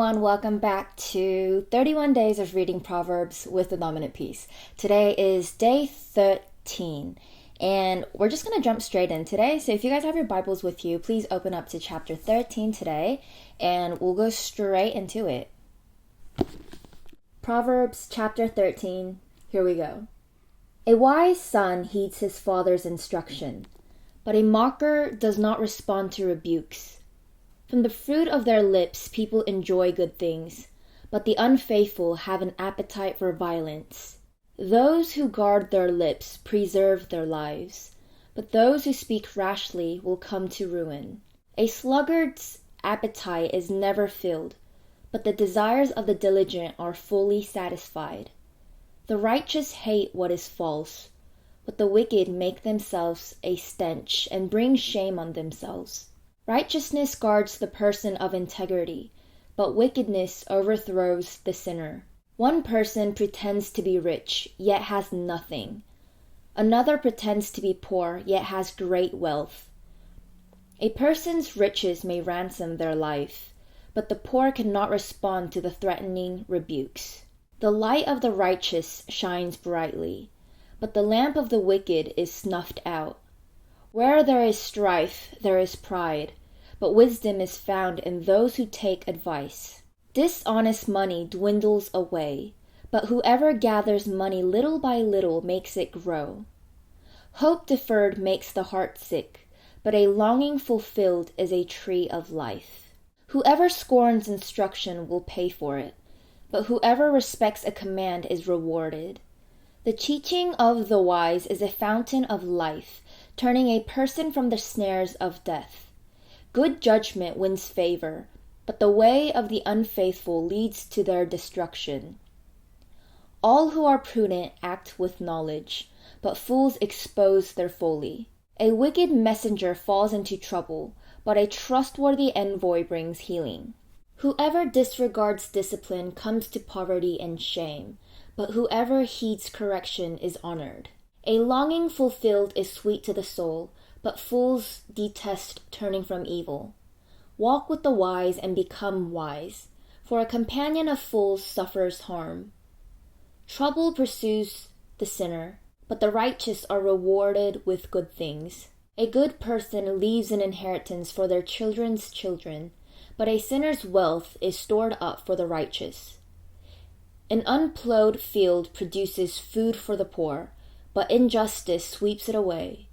everyone, welcome back to 31 Days of Reading Proverbs with the Dominant Piece. Today is day 13, and we're just going to jump straight in today. So if you guys have your Bibles with you, please open up to chapter 13 today, and we'll go straight into it. Proverbs chapter 13, here we go. A wise son heeds his father's instruction, but a mocker does not respond to rebukes. From the fruit of their lips people enjoy good things, but the unfaithful have an appetite for violence. Those who guard their lips preserve their lives, but those who speak rashly will come to ruin. A sluggard's appetite is never filled, but the desires of the diligent are fully satisfied. The righteous hate what is false, but the wicked make themselves a stench and bring shame on themselves. Righteousness guards the person of integrity, but wickedness overthrows the sinner. One person pretends to be rich, yet has nothing. Another pretends to be poor, yet has great wealth. A person's riches may ransom their life, but the poor cannot respond to the threatening rebukes. The light of the righteous shines brightly, but the lamp of the wicked is snuffed out. Where there is strife, there is pride, but wisdom is found in those who take advice. Dishonest money dwindles away, but whoever gathers money little by little makes it grow. Hope deferred makes the heart sick, but a longing fulfilled is a tree of life. Whoever scorns instruction will pay for it, but whoever respects a command is rewarded. The teaching of the wise is a fountain of life, turning a person from the snares of death. Good judgment wins favor, but the way of the unfaithful leads to their destruction. All who are prudent act with knowledge, but fools expose their folly. A wicked messenger falls into trouble, but a trustworthy envoy brings healing. Whoever disregards discipline comes to poverty and shame, but whoever heeds correction is honored. A longing fulfilled is sweet to the soul, but fools detest turning from evil. Walk with the wise and become wise, for a companion of fools suffers harm. Trouble pursues the sinner, but the righteous are rewarded with good things. A good person leaves an inheritance for their children's children, but a sinner's wealth is stored up for the righteous. An unplowed field produces food for the poor, but injustice sweeps it away.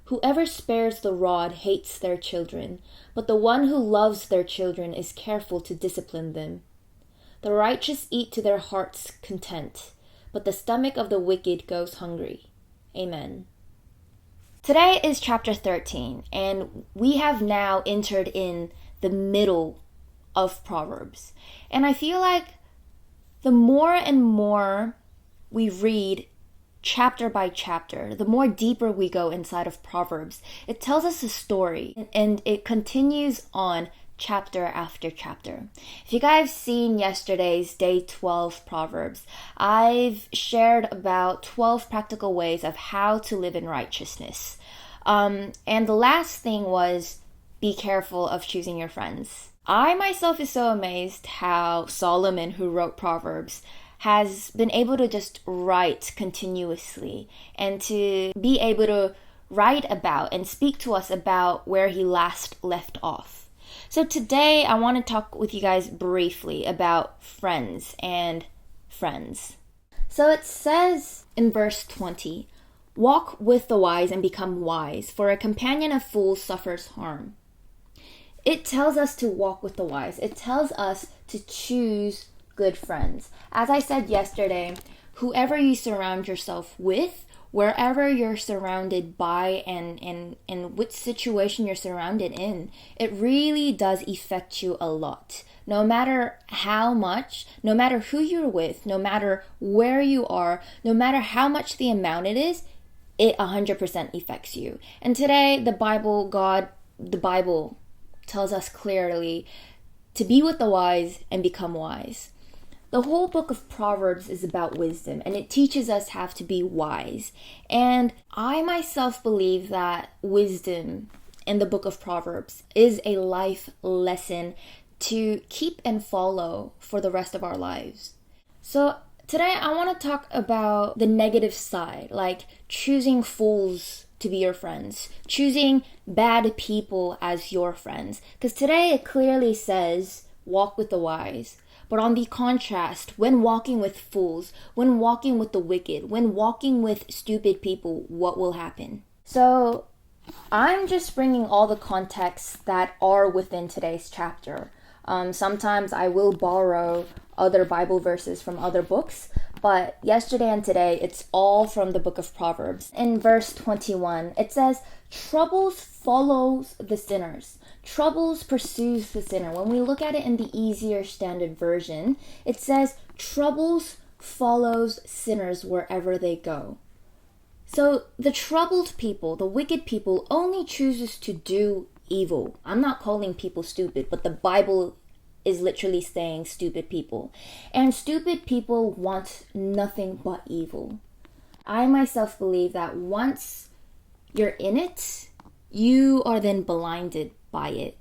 Whoever spares the rod hates their children, but the one who loves their children is careful to discipline them. The righteous eat to their heart's content, but the stomach of the wicked goes hungry. Amen. Today is chapter 13, and we have now entered in the middle of Proverbs. And I feel like the more and more we read chapter by chapter, the more deeper we go inside of Proverbs, it tells us a story, and it continues on chapter after chapter. If you guys seen yesterday's day 12 Proverbs, I've shared about 12 practical ways of how to live in righteousness. And the last thing was, be careful of choosing your friends. I myself is so amazed how Solomon, who wrote Proverbs, has been able to just write continuously and to be able to write about and speak to us about where he last left off. So today I want to talk with you guys briefly about friends and friends. So it says in verse 20, "Walk with the wise and become wise, for a companion of fools suffers harm." It tells us to walk with the wise. It tells us to choose good friends. As I said yesterday, whoever you surround yourself with, wherever you're surrounded by, and which situation you're surrounded in, it really does affect you a lot. No matter how much, no matter who you're with, no matter where you are, no matter how much the amount it is, it 100% affects you. And today, the Bible tells us clearly to be with the wise and become wise. The whole book of Proverbs is about wisdom, and it teaches us how to be wise. And I myself believe that wisdom in the book of Proverbs is a life lesson to keep and follow for the rest of our lives. So today I want to talk about the negative side, like choosing fools to be your friends, choosing bad people as your friends. Because today it clearly says, walk with the wise. But on the contrast, when walking with fools, when walking with the wicked, when walking with stupid people, what will happen? So I'm just bringing all the contexts that are within today's chapter. Sometimes I will borrow other Bible verses from other books, but yesterday and today, it's all from the book of Proverbs. In verse 21, it says, troubles follows the sinners. Troubles pursues the sinner. When we look at it in the easier standard version, it says, troubles follows sinners wherever they go. So the troubled people, the wicked people, only chooses to do evil. I'm not calling people stupid, but the Bible is literally saying stupid people. And stupid people want nothing but evil. I myself believe that once you're in it, you are then blinded by it.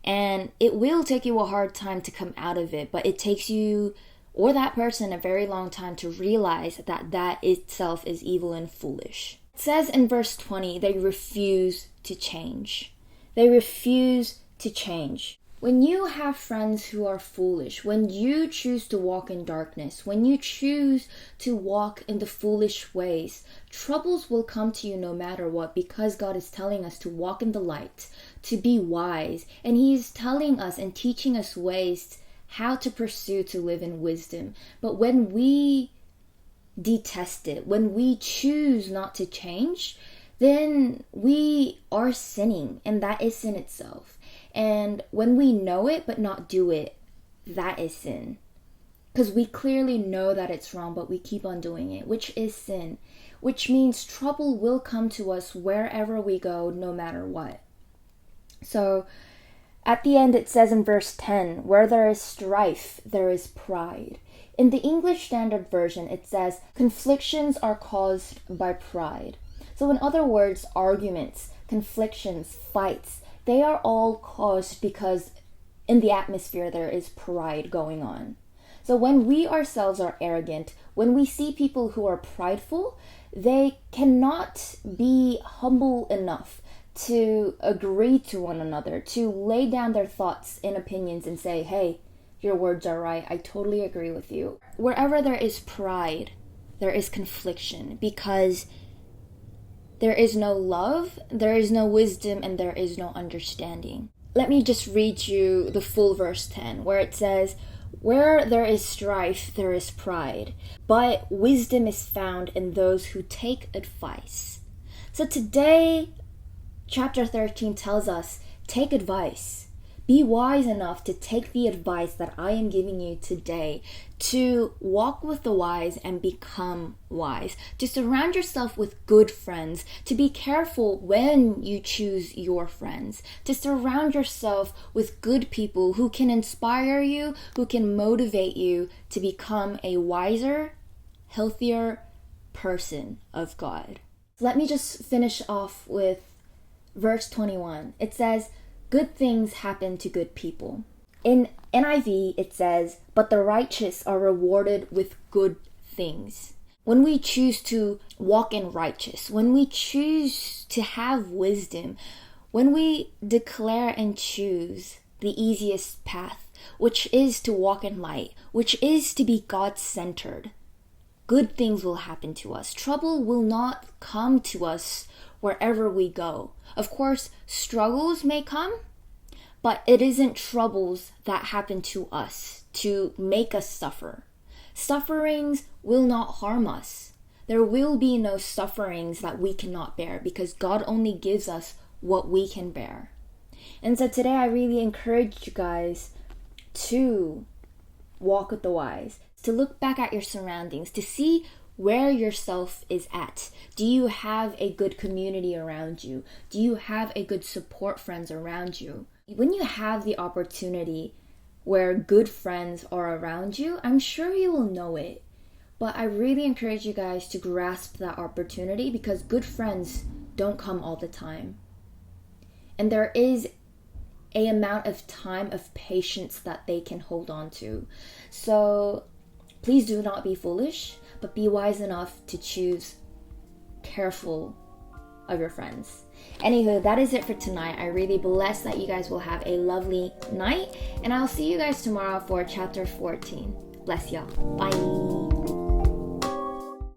And it will take you a hard time to come out of it, but it takes you or that person a very long time to realize that that itself is evil and foolish. It says in verse 20, they refuse to change. They refuse to change. When you have friends who are foolish, when you choose to walk in darkness, when you choose to walk in the foolish ways, troubles will come to you no matter what, because God is telling us to walk in the light, to be wise, and He is telling us and teaching us ways how to pursue to live in wisdom. But when we detest it, when we choose not to change, then we are sinning, and that is sin itself. And when we know it but not do it, that is sin. Because we clearly know that it's wrong, but we keep on doing it, which is sin. Which means trouble will come to us wherever we go, no matter what. So at the end it says in verse 10, where there is strife, there is pride. In the English Standard Version, it says, conflictions are caused by pride. So in other words, arguments, conflictions, fights, they are all caused because in the atmosphere there is pride going on. So when we ourselves are arrogant, when we see people who are prideful, they cannot be humble enough to agree to one another, to lay down their thoughts and opinions and say, hey, your words are right, I totally agree with you. Wherever there is pride, there is confliction, because there is no love, there is no wisdom, and there is no understanding. Let me just read you the full verse 10, where it says, where there is strife, there is pride, but wisdom is found in those who take advice. So today, chapter 13 tells us, take advice. Be wise enough to take the advice that I am giving you today, to walk with the wise and become wise, to surround yourself with good friends, to be careful when you choose your friends, to surround yourself with good people who can inspire you, who can motivate you to become a wiser, healthier person of God. Let me just finish off with verse 21. It says, good things happen to good people. In Eng-NIV, it says, but the righteous are rewarded with good things. When we choose to walk in righteous, when we choose to have wisdom, when we declare and choose the easiest path, which is to walk in light, which is to be God-centered, good things will happen to us. Trouble will not come to us wherever we go. Of course, struggles may come, but it isn't troubles that happen to us to make us suffer. Sufferings will not harm us. There will be no sufferings that we cannot bear, because God only gives us what we can bear. And so today I really encourage you guys to walk with the wise, to look back at your surroundings, to see where yourself is at. Do you have a good community around you? Do you have a good support friends around you? When you have the opportunity where good friends are around you, I'm sure you will know it. But I really encourage you guys to grasp that opportunity, because good friends don't come all the time. And there is a amount of time of patience that they can hold on to. So please do not be foolish, but be wise enough to choose careful of your friends. Anywho, that is it for tonight. I really bless that you guys will have a lovely night, and I'll see you guys tomorrow for chapter 14. Bless y'all. Bye.